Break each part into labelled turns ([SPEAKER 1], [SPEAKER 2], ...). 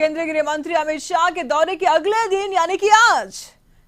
[SPEAKER 1] केंद्रीय गृह मंत्री अमित शाह के दौरे के अगले दिन यानी कि आज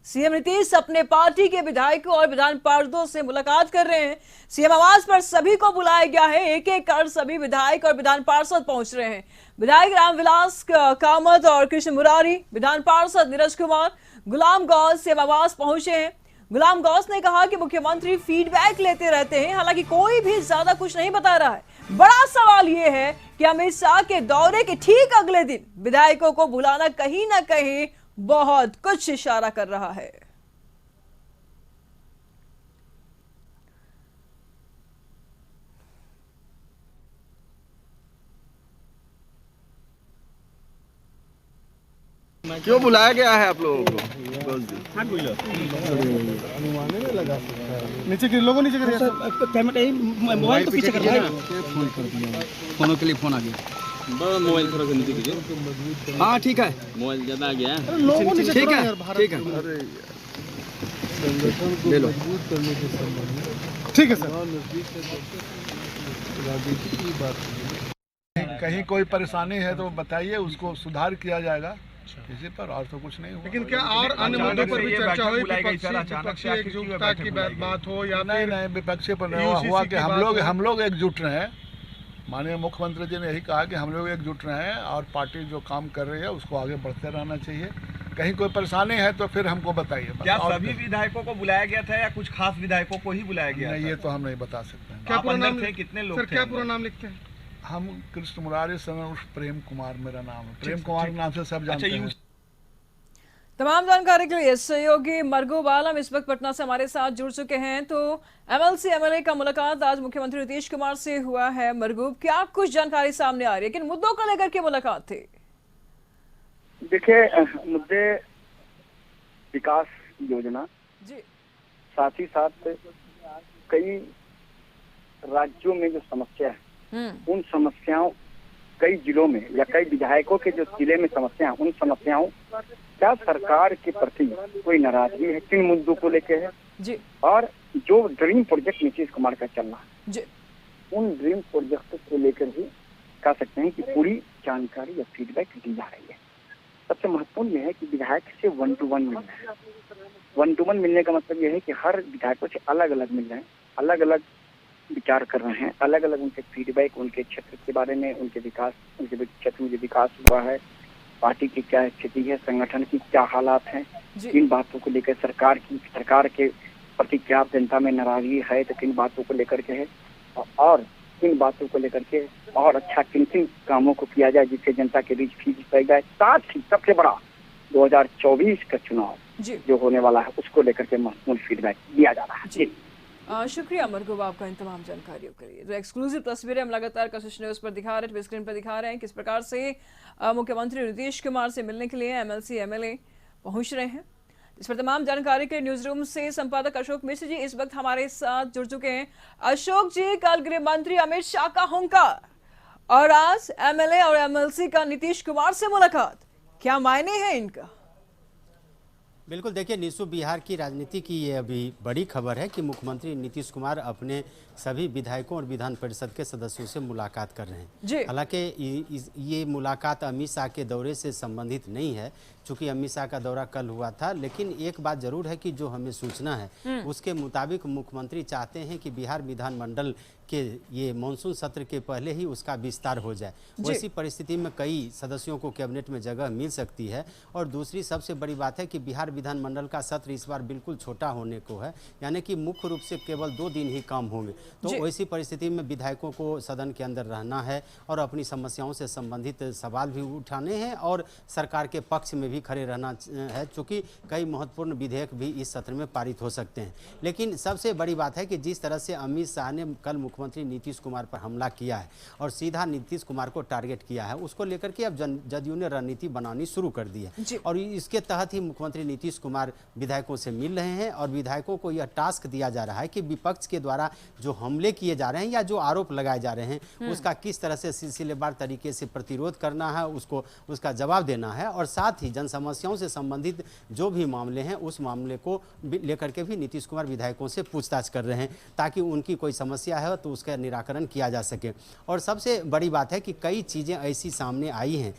[SPEAKER 1] सीएम नीतीश अपने पार्टी के विधायकों और विधान पार्षदों से मुलाकात कर रहे हैं। सीएम आवास पर सभी को बुलाया गया है। एक एक कर सभी विधायक और विधान पार्षद पहुंच रहे हैं। विधायक रामविलास कामत और कृष्ण मुरारी, विधान पार्षद नीरज कुमार, गुलाम गौस सीएम आवास पहुंचे हैं। गुलाम गौस ने कहा कि मुख्यमंत्री फीडबैक लेते रहते हैं, हालांकि कोई भी ज्यादा कुछ नहीं बता रहा है। बड़ा सवाल यह है कि अमित शाह के दौरे के ठीक अगले दिन विधायकों को बुलाना कहीं ना कहीं बहुत कुछ इशारा कर रहा है।
[SPEAKER 2] क्यों बुलाया गया है आप लोगों को?
[SPEAKER 3] अनुमाने में लगा सकता है। नीचे गिर लोगों नीचे गिर
[SPEAKER 4] मोबाइल तो पीछे कर रहा है।
[SPEAKER 3] फोन कर दिया,
[SPEAKER 4] फोनों के लिए फोन आ गया। बड़ा मोबाइल थोड़ा सा नीचे कीजिए।
[SPEAKER 2] हाँ ठीक है,
[SPEAKER 4] मोबाइल ज्यादा आ गया है।
[SPEAKER 3] लोगों नीचे
[SPEAKER 2] ठीक
[SPEAKER 3] करो
[SPEAKER 2] है,
[SPEAKER 3] यार, भारत
[SPEAKER 2] ठीक है।
[SPEAKER 3] को
[SPEAKER 2] अरे
[SPEAKER 3] संगठन को
[SPEAKER 2] ले लो।
[SPEAKER 3] मजबूत करने के संबंध में ठीक है सर। नजदीक राजनीति की बात
[SPEAKER 5] कहीं कोई परेशानी है तो बताइए, उसको सुधार किया जाएगा किसी पर, और तो कुछ नहीं हुआ।
[SPEAKER 3] लेकिन क्या और अन्य मुद्दों पर भी चर्चा हुई? विपक्षी एकजुटता की बात हो या
[SPEAKER 5] नहीं नहीं, विपक्षी पर नहीं
[SPEAKER 3] UCC
[SPEAKER 5] हुआ
[SPEAKER 3] की
[SPEAKER 5] कि हम लोग एकजुट रहे। माननीय मुख्यमंत्री जी ने यही कहा कि हम लोग एकजुट रहे और पार्टी जो काम कर रही है उसको आगे बढ़ते रहना चाहिए। कहीं कोई परेशानी है तो फिर हमको बताइए।
[SPEAKER 2] क्या सभी विधायकों को बुलाया गया था या कुछ खास विधायकों को ही बुलाया गया
[SPEAKER 5] नहीं,
[SPEAKER 2] था?
[SPEAKER 5] ये तो हम नहीं बता सकते हैं।
[SPEAKER 3] क्या
[SPEAKER 2] आप
[SPEAKER 3] पूरा
[SPEAKER 2] अंदर
[SPEAKER 3] नाम
[SPEAKER 2] थे? कितने लोग
[SPEAKER 3] सर
[SPEAKER 2] थे
[SPEAKER 3] क्या
[SPEAKER 2] अंदर?
[SPEAKER 3] पूरा नाम लिखते हैं?
[SPEAKER 5] हम कृष्ण मुरारी सन प्रेम कुमार मेरा नाम है। प्रेम कुमार के नाम से सब जानते हैं।
[SPEAKER 1] तमाम जानकारी के लिए सहयोगी मरगूब आलम इस वक्त पटना से हमारे साथ जुड़ चुके हैं। तो एमएलसी एमएलए का मुलाकात आज मुख्यमंत्री नीतीश कुमार से हुआ है। मरगूब, क्या कुछ जानकारी सामने आ रही है, किन मुद्दों को लेकर के मुलाकात थी?
[SPEAKER 6] देखिए, मुद्दे विकास योजना,
[SPEAKER 1] जी,
[SPEAKER 6] साथ ही साथ कई राज्यों में जो समस्या है उन समस्याओं, कई जिलों में या कई विधायकों के जो जिले में समस्या, उन समस्याओं क्या सरकार के प्रति कोई नाराजगी है, किन मुद्दों को लेके है
[SPEAKER 1] जी,
[SPEAKER 6] और जो ड्रीम प्रोजेक्ट नीतीश कुमार का चल रहा है
[SPEAKER 1] जी,
[SPEAKER 6] उन ड्रीम प्रोजेक्ट को लेकर ही कह सकते हैं कि पूरी जानकारी या फीडबैक दी जा रही है। सबसे महत्वपूर्ण यह है कि विधायक से 1-to-1 मिलना है। 1-to-1 मिलने का मतलब यह है कि हर विधायकों से अलग अलग मिल रहे हैं, अलग अलग विचार कर रहे हैं, अलग अलग उनके फीडबैक, उनके क्षेत्र के बारे में, उनके विकास, उनके क्षेत्र में जो विकास हुआ है, पार्टी की क्या स्थिति है, संगठन की क्या हालात हैं, किन बातों को लेकर सरकार के प्रति क्या जनता में नाराजगी है तो किन बातों को लेकर के है, और किन बातों को लेकर के और अच्छा किन किन कामों को किया जाए जिससे जनता के बीच फीस पड़ जाए। साथ ही सबसे बड़ा 2024 का चुनाव जो होने वाला है उसको लेकर के महत्वपूर्ण फीडबैक दिया जा रहा है।
[SPEAKER 1] शुक्रिया मरगूब आपका इन तमाम जानकारियों के लिए। तो एक्सक्लूसिव तस्वीरें हम लगातार कशिश न्यूज पर दिखा रहे थे, स्क्रीन पर दिखा रहे हैं किस प्रकार से मुख्यमंत्री नीतीश कुमार से मिलने के लिए एमएलसी एमएलए पहुंच रहे हैं। इस पर तमाम जानकारी के न्यूज रूम से संपादक अशोक मिश्र जी इस वक्त हमारे साथ जुड़ चुके हैं। अशोक जी, कल गृह मंत्री अमित शाह का हुंकार और आज एमएलए और एमएलसी का नीतीश कुमार से मुलाकात, क्या मायने हैं इनका?
[SPEAKER 7] बिल्कुल, देखिए निशु, बिहार की राजनीति की ये अभी बड़ी खबर है कि मुख्यमंत्री नीतीश कुमार अपने सभी विधायकों और विधान परिषद के सदस्यों से मुलाकात कर रहे हैं। हालांकि ये मुलाकात अमित शाह के दौरे से संबंधित नहीं है, चूंकि अमित शाह का दौरा कल हुआ था। लेकिन एक बात जरूर है कि जो हमें सूचना है उसके मुताबिक मुख्यमंत्री चाहते हैं कि बिहार विधानमंडल के ये मानसून सत्र के पहले ही उसका विस्तार हो जाए। वैसी परिस्थिति में कई सदस्यों को कैबिनेट में जगह मिल सकती है। और दूसरी सबसे बड़ी बात है कि बिहार विधानमंडल का सत्र इस बार बिल्कुल छोटा होने को है, यानी कि मुख्य रूप से केवल 2 दिन ही काम होंगे। तो वैसी परिस्थिति में विधायकों को सदन के अंदर रहना है और अपनी समस्याओं से संबंधित सवाल भी उठाने हैं और सरकार के पक्ष में भी खड़े रहना है, चूँकि कई महत्वपूर्ण विधेयक भी इस सत्र में पारित हो सकते हैं। लेकिन सबसे बड़ी बात है कि जिस तरह से अमित शाह ने कल मुख्यमंत्री नीतीश कुमार पर हमला किया है और सीधा नीतीश कुमार को टारगेट किया है, उसको लेकर के अब जदयू ने रणनीति बनानी शुरू कर दी है। और इसके तहत ही मुख्यमंत्री नीतीश कुमार विधायकों से मिल रहे हैं और विधायकों को यह टास्क दिया जा रहा है कि विपक्ष के द्वारा जो हमले किए जा रहे हैं या जो आरोप लगाए जा रहे हैं उसका किस तरह से सिलसिलेवार तरीके से प्रतिरोध करना है, उसको उसका जवाब देना है, और साथ ही जन समस्याओं से संबंधित जो भी मामले हैं उस मामले को लेकर के भी नीतीश कुमार विधायकों से पूछताछ कर रहे हैं ताकि उनकी कोई समस्या है तो उसका निराकरण किया जा सके। और सबसे बड़ी बात है कि कई चीज़ें ऐसी सामने आई हैं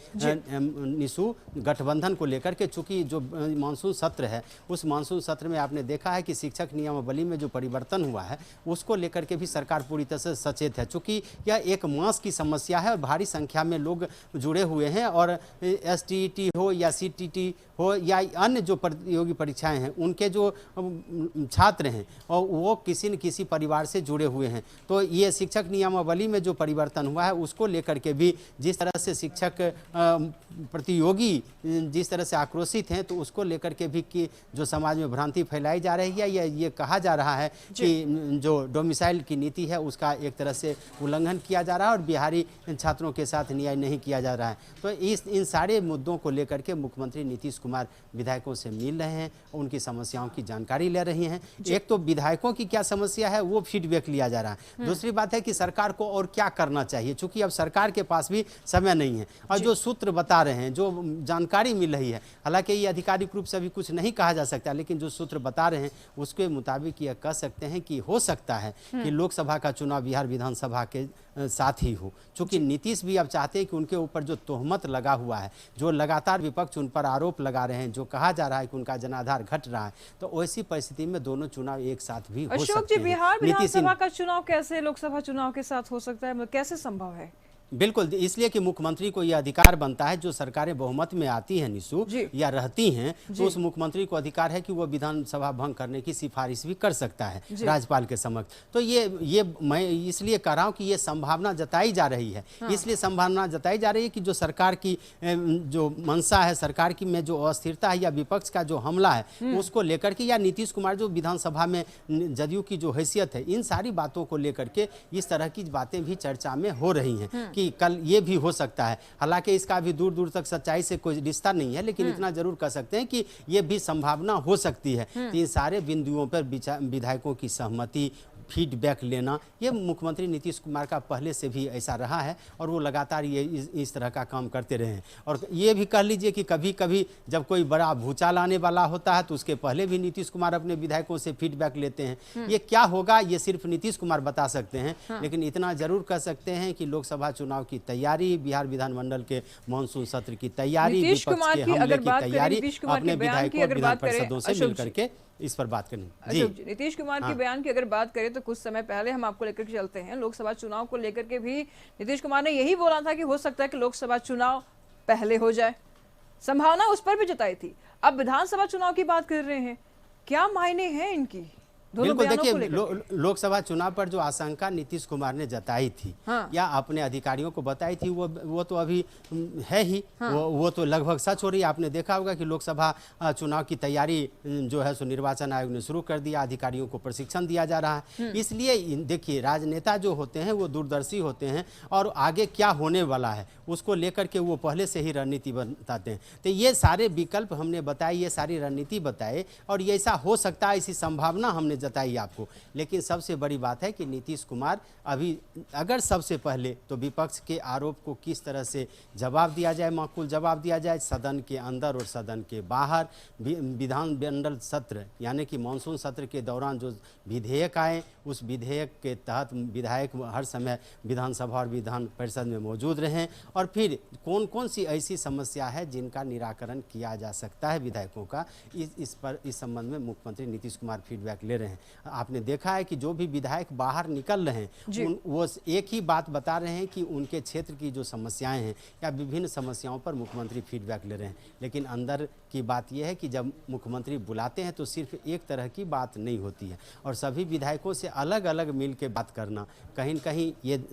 [SPEAKER 7] निशु गठबंधन को लेकर के, चूंकि जो मानसून सत्र है उस मानसून सत्र में आपने देखा है कि शिक्षक नियमावली में जो परिवर्तन हुआ है उसको लेकर के भी सरकार पूरी तरह से सचेत है, चूंकि यह एक मास की समस्या है और भारी संख्या में लोग जुड़े हुए हैं और STET हो या CTT हो या अन्य जो प्रतियोगी परीक्षाएं हैं उनके जो छात्र हैं और वो किसी न किसी परिवार से जुड़े हुए हैं। तो ये शिक्षक नियमावली में जो परिवर्तन हुआ है उसको लेकर के भी जिस तरह से शिक्षक प्रतियोगी जिस तरह से आक्रोशित हैं तो उसको लेकर के भी कि जो समाज में भ्रांति फैलाई जा रही है या ये कहा जा रहा है कि जो डोमिसाइल की नीति है उसका एक तरह से उल्लंघन किया जा रहा है और बिहारी छात्रों के साथ न्याय नहीं किया जा रहा है। तो इन सारे मुद्दों को लेकर के मुख्यमंत्री नीतीश कुमार विधायकों से मिल रहे हैं, उनकी समस्याओं की जानकारी ले रही हैं। एक तो विधायकों की क्या समस्या है वो फीडबैक लिया जा रहा है, दूसरी बात है कि सरकार को और क्या करना चाहिए, चूंकि अब सरकार के पास भी समय नहीं है और जो सूत्र बता रहे हैं, जो जानकारी मिल रही है, हालांकि ये आधिकारिक रूप से अभी कुछ नहीं कहा जा सकता, लेकिन जो सूत्र बता रहे हैं उसके मुताबिक यह कह सकते हैं कि हो सकता है कि लोकसभा का चुनाव बिहार विधानसभा के साथ ही हो, चूंकि नीतीश भी अब चाहते हैं कि उनके ऊपर जो तोहमत लगा हुआ है, जो लगातार विपक्ष उन पर आरोप लगा रहे हैं, जो कहा जा रहा है कि उनका जनाधार घट रहा है, तो ऐसी परिस्थिति में दोनों चुनाव एक साथ भी हो सकते हैं।
[SPEAKER 1] अशोक जी, बिहार विधानसभा का चुनाव कैसे लोकसभा चुनाव के साथ हो सकता है, मतलब कैसे संभव है?
[SPEAKER 7] बिल्कुल, इसलिए कि मुख्यमंत्री को यह अधिकार बनता है, जो सरकारें बहुमत में आती हैं निशु या रहती हैं तो उस मुख्यमंत्री को अधिकार है कि वो विधानसभा भंग करने की सिफारिश भी कर सकता है राज्यपाल के समक्ष। तो ये मैं इसलिए कह रहा हूँ कि ये संभावना जताई जा रही है। इसलिए संभावना जताई जा रही है कि जो सरकार की जो मंशा है, सरकार की में जो अस्थिरता है या विपक्ष का जो हमला है उसको लेकर के, या नीतीश कुमार जो विधानसभा में जदयू की जो हैसियत है, इन सारी बातों को लेकर के इस तरह की बातें भी चर्चा में हो रही हैं कि कल ये भी हो सकता है। हालांकि इसका भी दूर दूर तक सच्चाई से कोई रिश्ता नहीं है, लेकिन इतना जरूर कह सकते हैं कि ये भी संभावना हो सकती है। इन सारे बिंदुओं पर विधायकों की सहमति, फीडबैक लेना, ये मुख्यमंत्री नीतीश कुमार का पहले से भी ऐसा रहा है और वो लगातार ये इस तरह का काम करते रहे हैं। और ये भी कह लीजिए कि कभी कभी जब कोई बड़ा भूचाल आने वाला होता है तो उसके पहले भी नीतीश कुमार अपने विधायकों से फीडबैक लेते हैं। ये क्या होगा ये सिर्फ नीतीश कुमार बता सकते हैं, लेकिन इतना जरूर कह सकते हैं कि लोकसभा चुनाव की तैयारी, बिहार विधानमंडल के मानसून सत्र की तैयारी, विपक्ष के हमले की तैयारी अपने विधायकों और विधान परिषदों से मिलकर के इस पर बात करनी। जी
[SPEAKER 1] नीतीश कुमार की बयान की अगर बात करें तो कुछ समय पहले हम आपको लेकर के चलते हैं, लोकसभा चुनाव को लेकर के भी नीतीश कुमार ने यही बोला था कि हो सकता है कि लोकसभा चुनाव पहले हो जाए, संभावना उस पर भी जताई थी। अब विधानसभा चुनाव की बात कर रहे हैं, क्या मायने हैं इनकी?
[SPEAKER 7] बिल्कुल, देखिए लोकसभा चुनाव पर जो आशंका नीतीश कुमार ने जताई थी या अपने अधिकारियों को बताई थी वो तो अभी है ही, वो तो लगभग सच हो रही है। आपने देखा होगा कि लोकसभा चुनाव की तैयारी जो है सो निर्वाचन आयोग ने शुरू कर दिया, अधिकारियों को प्रशिक्षण दिया जा रहा है। इसलिए देखिए राजनेता जो होते हैं वो दूरदर्शी होते हैं और आगे क्या होने वाला है उसको लेकर के वो पहले से ही रणनीति बताते हैं। तो ये सारे विकल्प हमने बताए, ये सारी रणनीति बताए और ये ऐसा हो सकता है, ऐसी संभावना हमने जताई आपको। लेकिन सबसे बड़ी बात है कि नीतीश कुमार अभी अगर सबसे पहले तो विपक्ष के आरोप को किस तरह से जवाब दिया जाए, माकूल जवाब दिया जाए, सदन के अंदर और सदन के बाहर, विधानमंडल सत्र यानी कि मानसून सत्र के दौरान जो विधेयक आए उस विधेयक के तहत विधायक हर समय विधानसभा और विधान परिषद में मौजूद रहें और फिर कौन कौन सी ऐसी समस्या है जिनका निराकरण किया जा सकता है विधायकों का, इस संबंध में मुख्यमंत्री नीतीश कुमार फीडबैक ले रहे हैं। आपने देखा है कि जो भी विधायक बाहर निकल रहे हैं वो एक ही बात बता रहे हैं कि उनके क्षेत्र की जो समस्याएं हैं या विभिन्न समस्याओं पर मुख्यमंत्री फीडबैक ले रहे हैं। लेकिन अंदर की बात यह है कि जब मुख्यमंत्री बुलाते हैं तो सिर्फ एक तरह की बात नहीं होती है और सभी विधायकों से अलग अलग मिल के बात करना कहीं न कहीं ये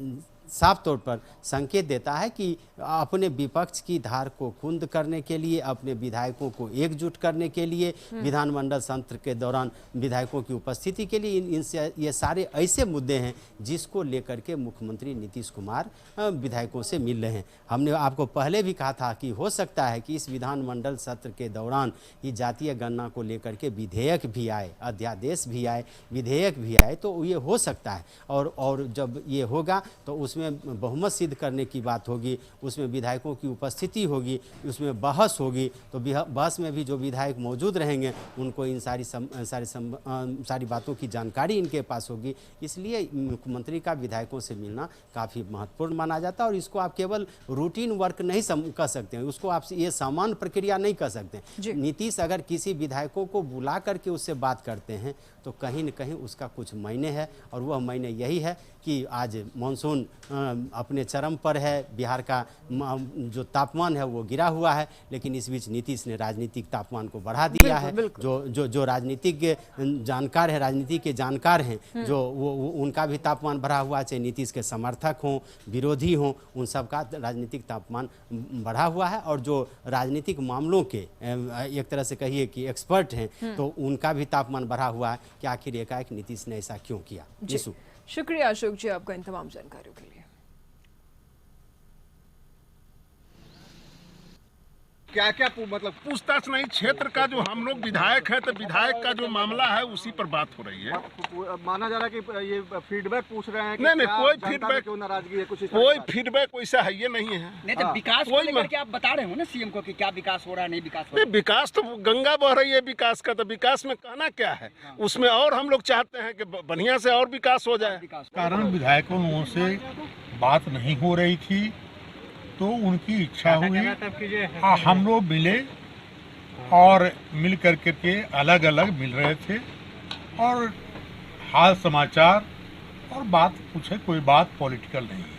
[SPEAKER 7] साफ तौर पर संकेत देता है कि अपने विपक्ष की धार को कुंद करने के लिए, अपने विधायकों को एकजुट करने के लिए, विधानमंडल सत्र के दौरान विधायकों की उपस्थिति के लिए इनसे ये सारे ऐसे मुद्दे हैं जिसको लेकर के मुख्यमंत्री नीतीश कुमार विधायकों से मिल रहे हैं। हमने आपको पहले भी कहा था कि हो सकता है कि इस विधानमंडल सत्र के दौरान ये जातीय गणना को लेकर के विधेयक भी आए, अध्यादेश भी आए, विधेयक भी आए, तो ये हो सकता है। और जब ये होगा तो उसमें बहुमत सिद्ध करने की बात होगी, उसमें विधायकों की उपस्थिति होगी, उसमें बहस होगी, तो बहस में भी जो विधायक मौजूद रहेंगे उनको इन सारी बातों की जानकारी इनके पास होगी। इसलिए मुख्यमंत्री का विधायकों से मिलना काफ़ी महत्वपूर्ण माना जाता है और इसको आप केवल रूटीन वर्क नहीं कह सकते हैं, उसको आप ये सामान्य प्रक्रिया नहीं कह सकते। नीतीश अगर किसी विधायकों को बुला करके उससे बात करते हैं तो कहीं न कहीं उसका कुछ मायने है, और वह मायने यही है कि आज मानसून अपने चरम पर है, बिहार का जो तापमान है वो गिरा हुआ है, लेकिन इस बीच नीतीश ने राजनीतिक तापमान को बढ़ा दिया है। जो राजनीतिक जानकार है, राजनीति के जानकार हैं, जो वो उनका भी तापमान बढ़ा हुआ है, चाहे नीतीश के समर्थक हों, विरोधी हों, उन सब का राजनीतिक तापमान बढ़ा हुआ है। और जो राजनीतिक मामलों के एक तरह से कहिए कि एक्सपर्ट हैं, तो उनका भी तापमान बढ़ा हुआ है कि आखिर एकाएक नीतीश ने ऐसा क्यों किया।
[SPEAKER 1] शुक्रिया अशोक जी आपका इन तमाम जानकारियों के लिए।
[SPEAKER 3] क्या क्या मतलब पूछताछ नहीं, क्षेत्र का जो हम लोग विधायक है तो विधायक का जो मामला है उसी पर बात हो रही है।
[SPEAKER 2] माना जा रहा है कि ये फीडबैक पूछ रहे हैं कि
[SPEAKER 3] नहीं कोई फीडबैक,
[SPEAKER 2] क्यों नाराजगी है, कुछ
[SPEAKER 3] कोई फीडबैक वैसा है ये नहीं है।
[SPEAKER 8] नहीं तो विकास को लेकर के आप बता रहे हो ना सीएम को कि क्या विकास हो रहा है, नहीं विकास हो रहा है।
[SPEAKER 3] विकास तो गंगा बह रही है विकास का, तो विकास में कहना क्या है, उसमें और हम लोग चाहते हैं कि बढ़िया से और विकास हो जाए।
[SPEAKER 9] कारण विधायकों से बात नहीं हो रही थी तो उनकी इच्छा हुई, हम लोग मिले और मिल करके अलग अलग मिल रहे थे और हाल समाचार और बात पूछे, कोई बात पॉलिटिकल नहीं है।